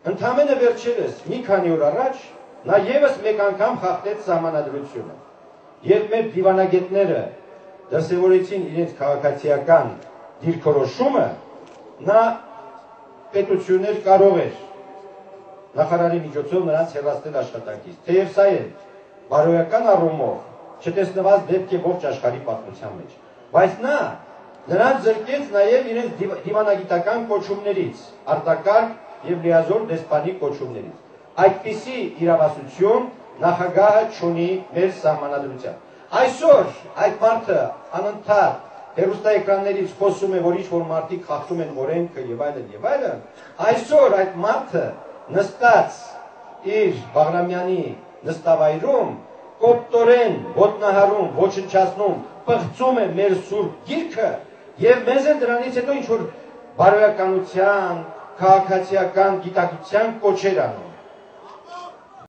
Ընդամենը վերջերս մի քանի օր առաջ նա ևս մեկ անգամ խախտեց սահմանադրությունը, երբ մեր դիվանագետները դրսևորեցին իրենց քաղաքացիական դիրքորոշումը, նա պետություններ կարող էր նախարարի միջոցով նրանց հեռացնել աշխատանքից, թեև սա է բարոյական առումով չտեսնված դեպք է ողջ աշխարհի պատմության մեջ, բայց նա նրանց զրկեց նաև իրենց դիվանագիտական կոչումներից, արտակարգ եւ լիազոր դեսպանի կոչումներից։ Այդպիսի իրավասություն նախագահը չունի մեր սահմանադրությամբ։ Այսօր այդ մարդը անընդհատ հեռուստաէկրաններից խոսում է, որ ինչ-որ մարդիկ խախտում են օրենքը եւ այլն, այսօր այդ մարդը նստած իր Բաղրամյանի նստավայրում կոպտորեն ոտնահարում, ոչնչացնում, պղծում է մեր սուրբ գիրքը եւ մեզ են դրանից հետո ինչ-որ բարոյականության, քաղաքացիական գիտակցության կոչեր անում։